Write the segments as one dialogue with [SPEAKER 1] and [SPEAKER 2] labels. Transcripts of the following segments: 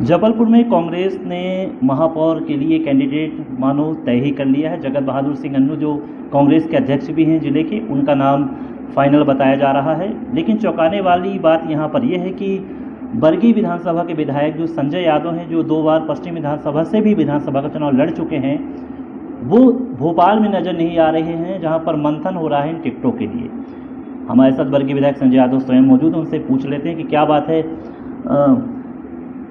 [SPEAKER 1] जबलपुर में कांग्रेस ने महापौर के लिए कैंडिडेट मानो तय ही कर लिया है। जगत बहादुर सिंह अन्नू जो कांग्रेस के अध्यक्ष भी हैं जिले के, उनका नाम फाइनल बताया जा रहा है। लेकिन चौंकाने वाली बात यहां पर यह है कि बरगी विधानसभा के विधायक जो संजय यादव हैं, जो 2 बार पश्चिम विधानसभा से भी विधानसभा का चुनाव लड़ चुके हैं, वो भोपाल में नज़र नहीं आ रहे हैं, जहां पर मंथन हो रहा है इन टिकटों के लिए। हमारे साथ बरगी विधायक संजय यादव स्वयं मौजूद हैं, उनसे पूछ लेते हैं कि क्या बात है।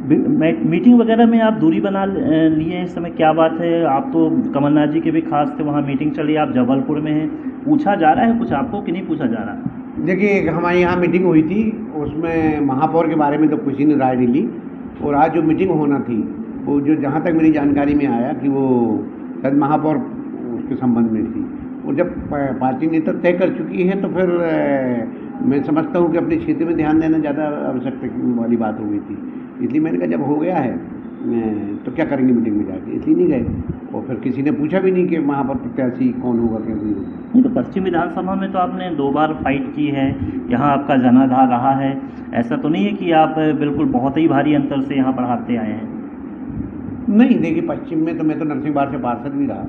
[SPEAKER 1] मीटिंग वगैरह में आप दूरी बना लिए इस समय, क्या बात है? आप तो कमलनाथ जी के भी खास थे, वहाँ मीटिंग चली, आप जबलपुर में हैं। पूछा जा रहा है कुछ आपको कि नहीं पूछा जा रहा?
[SPEAKER 2] देखिए, हमारे यहाँ मीटिंग हुई थी, उसमें महापौर के बारे में तो किसी ने राय नहीं ली। और आज जो मीटिंग होना थी वो, जो जहाँ तक मेरी जानकारी में आया कि वो शायद महापौर उसके संबंध में थी। और जब पार्टी ने तो तय कर चुकी है तो फिर मैं समझता हूँ कि अपने क्षेत्र में ध्यान देना ज़्यादा आवश्यकता वाली बात हो गई थी। इसलिए मैंने कहा जब हो गया है तो क्या करेंगे मीटिंग में जाके, इसलिए नहीं गए। और फिर किसी ने पूछा भी नहीं कि महापौर प्रत्याशी कौन होगा, क्या नहीं होगा।
[SPEAKER 1] नहीं, तो पश्चिम विधानसभा में तो आपने 2 बार फाइट की है, यहाँ आपका जनाधार रहा है। ऐसा तो नहीं है कि आप बिल्कुल बहुत ही भारी अंतर से यहाँ पर हारते आए हैं?
[SPEAKER 2] नहीं, देखिए, पश्चिम में तो मैं तो नरसिंहबार से पार्षद भी रहा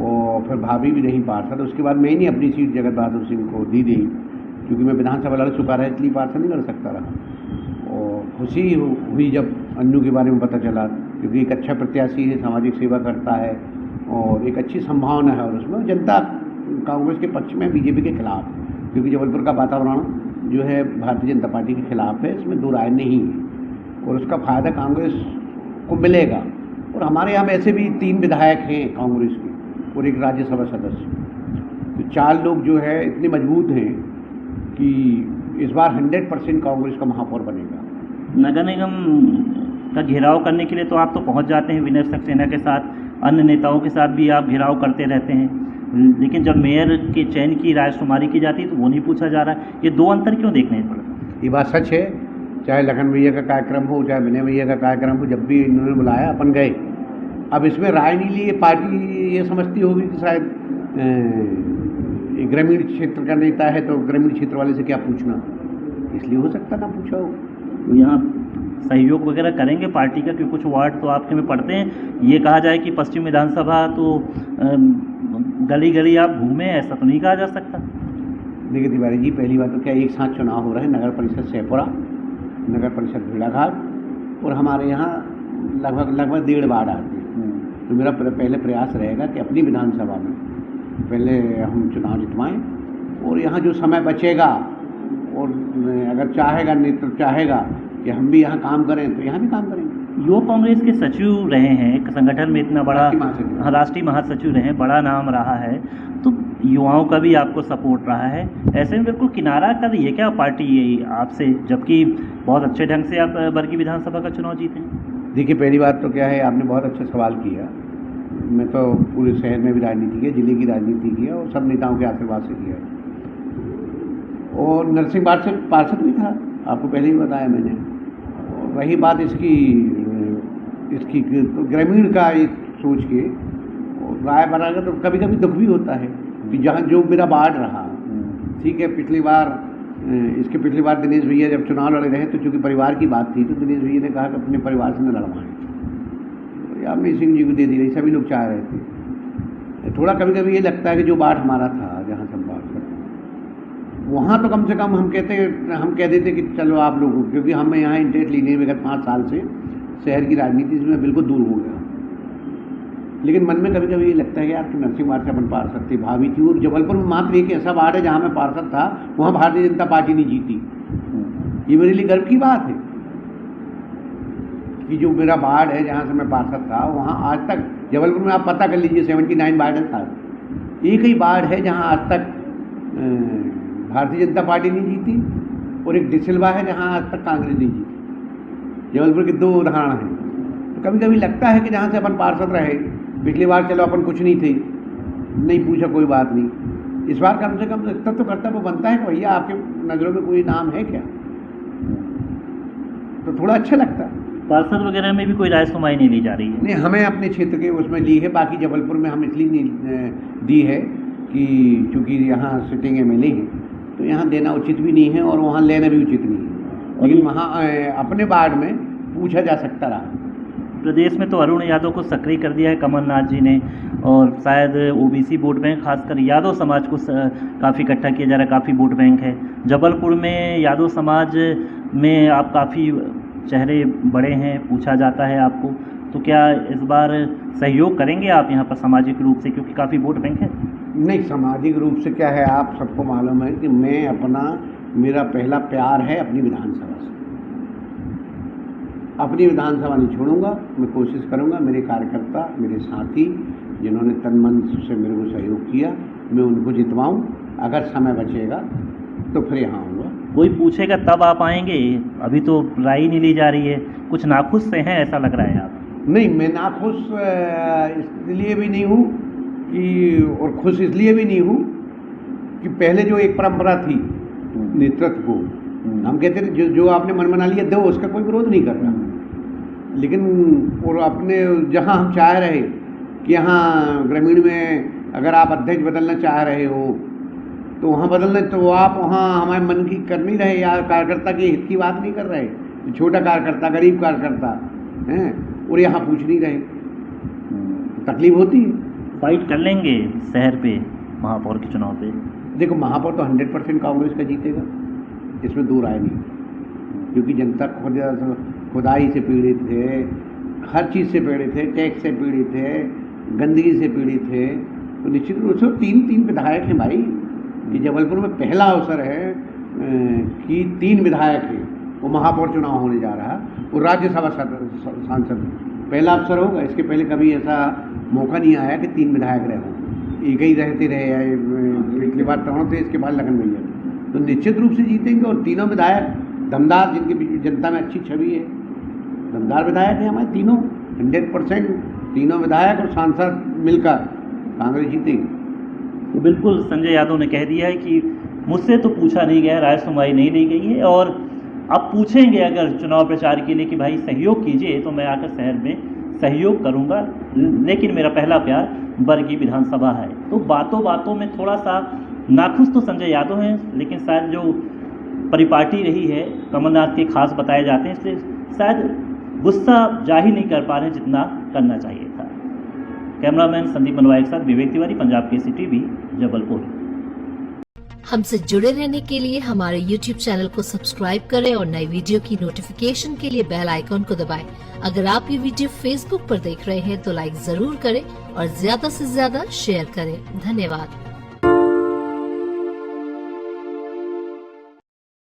[SPEAKER 2] और फिर भाभी भी रही पार्षद। उसके बाद मैं ही नहीं अपनी सीट जगत बहादुर सिंह को दी, क्योंकि मैं विधानसभा लड़ चुका रहा, इसलिए पार्षद नहीं लड़ सकता रहा। और खुशी हुई जब अन्नू के बारे में पता चला, क्योंकि एक अच्छा प्रत्याशी है, सामाजिक सेवा करता है और एक अच्छी संभावना है। और उसमें जनता कांग्रेस के पक्ष में, बीजेपी के खिलाफ, क्योंकि जबलपुर का वातावरण जो है भारतीय जनता पार्टी के खिलाफ है, इसमें दो राय नहीं है। और उसका फ़ायदा कांग्रेस को मिलेगा। और हमारे यहाँ ऐसे भी 3 विधायक हैं कांग्रेस के और एक राज्यसभा सदस्य। तो 4 लोग जो है इतने मजबूत हैं कि इस बार 100% कांग्रेस का महापौर बनेगा।
[SPEAKER 1] नगर निगम का घेराव करने के लिए तो आप तो पहुंच जाते हैं विनय सक्सेना के साथ, अन्य नेताओं के साथ भी आप घेराव करते रहते हैं, लेकिन जब मेयर के चयन की राजकुमारी की जाती है तो वो नहीं पूछा जा रहा है। ये 2 अंतर क्यों देखने पड़ता?
[SPEAKER 2] ये बात सच है, चाहे लखन भैया का कार्यक्रम हो, चाहे विनय भैया का कार्यक्रम हो, जब भी इन्होंने बुलाया अपन गए। अब इसमें राय नहीं ली। पार्टी ये समझती होगी कि शायद ग्रामीण क्षेत्र का नेता है तो ग्रामीण क्षेत्र वाले से क्या पूछना, इसलिए हो सकता ना पूछा हो।
[SPEAKER 1] तो यहाँ सहयोग वगैरह करेंगे पार्टी का, क्योंकि कुछ वार्ड तो आपके में पड़ते हैं। ये कहा जाए कि पश्चिम विधानसभा तो गली गली आप घूमे, ऐसा तो नहीं कहा जा सकता।
[SPEAKER 2] देखिए तिवारी जी, पहली बात तो क्या एक साथ चुनाव हो रहे हैं, नगर परिषद शेखपुरा, नगर परिषद भेड़ाघाट, और हमारे यहाँ लगभग 1.5 वार्ड आते हैं। तो मेरा पहले प्रयास रहेगा कि अपनी विधानसभा में पहले हम चुनाव जितवाएं, और यहाँ जो समय बचेगा और अगर चाहेगा नेतृत्व चाहेगा कि हम भी यहाँ काम करें तो यहाँ भी काम करेंगे।
[SPEAKER 1] युवा कांग्रेस के सचिव रहे हैं, एक संगठन में इतना बड़ा राष्ट्रीय महासचिव रहे हैं, बड़ा नाम रहा है, तो युवाओं का भी आपको सपोर्ट रहा है। ऐसे में बिल्कुल किनारा कर रही है क्या पार्टी आपसे, जबकि बहुत अच्छे ढंग से आप बरगी विधानसभा का चुनाव जीते हैं?
[SPEAKER 2] देखिए, पहली बात तो क्या है, आपने बहुत अच्छा सवाल किया। मैं तो पूरे शहर में भी राजनीति की, जिले की राजनीति की और सब नेताओं के आशीर्वाद से किया। और नरसिंहबार से पार्षद भी था, आपको पहले ही बताया मैंने। और रही बात इसकी तो ग्रामीण का एक सोच के राय बनाएगा तो कभी कभी दुख भी होता है कि जहाँ जो मेरा वार्ड रहा, ठीक है, पिछली बार दिनेश भैया जब चुनाव लड़े रहे तो चूँकि परिवार की बात थी तो दिनेश भैया ने कहा कि अपने परिवार से न लड़वाएं, अमित सिंह जी को दे दी रही, सभी लोग चाह रहे थे। थोड़ा कभी कभी ये लगता है कि जो वार्ड हमारा था, जहाँ सब बात करते, वहाँ तो कम से कम हम कह देते कि चलो आप लोगों, क्योंकि हम यहाँ इंटरेस्ट लेने विगत 5 साल से शहर की राजनीति से मैं बिल्कुल दूर हो गया। लेकिन मन में कभी कभी ये लगता है कि यार कि नरसिंहबार से अपन पार्षद थे, भाभी थी, और जबलपुर में मात्र एक ऐसा वार्ड है जहाँ मैं पार्षद था, वहाँ भारतीय जनता पार्टी नहीं जीती। ये मेरे लिए गर्व की बात है कि जो मेरा वार्ड है जहाँ से मैं पार्षद था, वहाँ आज तक जबलपुर में आप पता कर लीजिए 79 वार्ड था, एक ही वार्ड है जहाँ आज तक भारतीय जनता पार्टी नहीं जीती, और एक डिसिल्वा है जहाँ आज तक कांग्रेस नहीं जीती। जबलपुर के 2 उदाहरण हैं। तो कभी कभी लगता है कि जहाँ से अपन पार्षद रहे, पिछली बार चलो अपन कुछ नहीं थे, नहीं पूछा, कोई बात नहीं, इस बार कम से कम इतना तो कर्तव्य बनता है कि भैया आपके नज़रों में कोई नाम है क्या, तो थोड़ा अच्छा लगता है।
[SPEAKER 1] पार्षद वगैरह में भी कोई राजकुमारी नहीं ली जा रही है?
[SPEAKER 2] नहीं, हमें अपने क्षेत्र के उसमें ली है, बाकी जबलपुर में हम इसलिए नहीं दी है कि चूँकि यहाँ सिटिंग MLA है तो यहाँ देना उचित भी नहीं है और वहाँ लेना भी उचित नहीं है। लेकिन वहाँ अपने वार्ड में पूछा जा सकता रहा।
[SPEAKER 1] प्रदेश में तो अरुण यादव को सक्रिय कर दिया है कमलनाथ जी ने, और शायद ओबीसी वोट बैंक, खासकर यादव समाज को काफ़ी इकट्ठा किया जा रहा है, काफ़ी वोट बैंक है। जबलपुर में यादव समाज में आप काफ़ी चेहरे बड़े हैं, पूछा जाता है आपको, तो क्या इस बार सहयोग करेंगे आप यहाँ पर सामाजिक रूप से, क्योंकि काफ़ी वोट बैंक है?
[SPEAKER 2] नहीं, सामाजिक रूप से क्या है, आप सबको मालूम है कि मेरा पहला प्यार है अपनी विधानसभा से। अपनी विधानसभा नहीं छोड़ूंगा, मैं कोशिश करूंगा, मेरे कार्यकर्ता, मेरे साथी जिन्होंने तन मन से मेरे को सहयोग किया, मैं उनको जितवाऊं। अगर समय बचेगा तो फिर यहाँ आऊँगा।
[SPEAKER 1] कोई पूछेगा तब आप आएंगे? अभी तो राय नहीं ली जा रही है, कुछ नाखुश से हैं ऐसा लग रहा है आप?
[SPEAKER 2] नहीं, मैं नाखुश इसलिए भी नहीं हूँ कि, और खुश इसलिए भी नहीं हूँ कि पहले जो एक परंपरा थी नेतृत्व को, हम कहते थे जो आपने मन बना लिया दो, उसका कोई विरोध नहीं कर रहा, लेकिन और अपने जहाँ हम चाह रहे कि यहाँ ग्रामीण में अगर आप अध्यक्ष बदलना चाह रहे हो तो वहाँ बदलना, तो आप वहाँ हमारे मन की कर नहीं रहे, या कार्यकर्ता के हित की बात नहीं कर रहे, छोटा कार्यकर्ता, गरीब कार्यकर्ता हैं, और यहाँ पूछ नहीं रहे, तकलीफ होती है।
[SPEAKER 1] फाइट कर लेंगे शहर पे महापौर के चुनाव पे?
[SPEAKER 2] देखो, महापौर तो 100% कांग्रेस का जीतेगा, इसमें दो राय नहीं, क्योंकि जनता खुदाई से पीड़ित है, हर चीज़ से पीड़ित है, टैक्स से पीड़ित है, गंदगी से पीड़ित है, तो निश्चित रूप से तीन विधायक हैं भाई। ये जबलपुर में पहला अवसर है कि 3 विधायक हैं, वो महापौर चुनाव होने जा रहा, और राज्यसभा सांसद पहला अवसर होगा। इसके पहले कभी ऐसा मौका नहीं आया कि 3 विधायक रहे हों, एक ही रहते रहे, पिछली बार तरुण थे, इसके बाद लगन भैया थे, तो निश्चित रूप से जीतेंगे। और तीनों विधायक दमदार, जिनके बीच जनता में अच्छी छवि है, दमदार विधायक हैं हमारे तीनों, 100% तीनों विधायक और सांसद मिलकर कांग्रेस जीतेगी।
[SPEAKER 1] तो बिल्कुल संजय यादव ने कह दिया है कि मुझसे तो पूछा नहीं गया, राय सुनवाई नहीं ली गई है, और अब पूछेंगे अगर चुनाव प्रचार के लिए कि भाई सहयोग कीजिए तो मैं आकर शहर में सहयोग करूंगा, लेकिन मेरा पहला प्यार बरगी विधानसभा है। तो बातों बातों में थोड़ा सा नाखुश तो संजय यादव हैं, लेकिन शायद जो परिपाटी रही है कमलनाथ के खास बताए जाते हैं, इसलिए शायद गुस्सा जाहिर नहीं कर पा रहे जितना करना चाहिए था। कैमरामैन संदीप मनवाए के साथ विवेक तिवारी, पंजाब केसरी टीवी, जबलपुर।
[SPEAKER 3] हमसे जुड़े रहने के लिए हमारे YouTube चैनल को सब्सक्राइब करें और नई वीडियो की नोटिफिकेशन के लिए बेल आइकॉन को दबाएं। अगर आप ये वीडियो Facebook पर देख रहे हैं तो लाइक जरूर करें और ज्यादा से ज्यादा शेयर करें। धन्यवाद।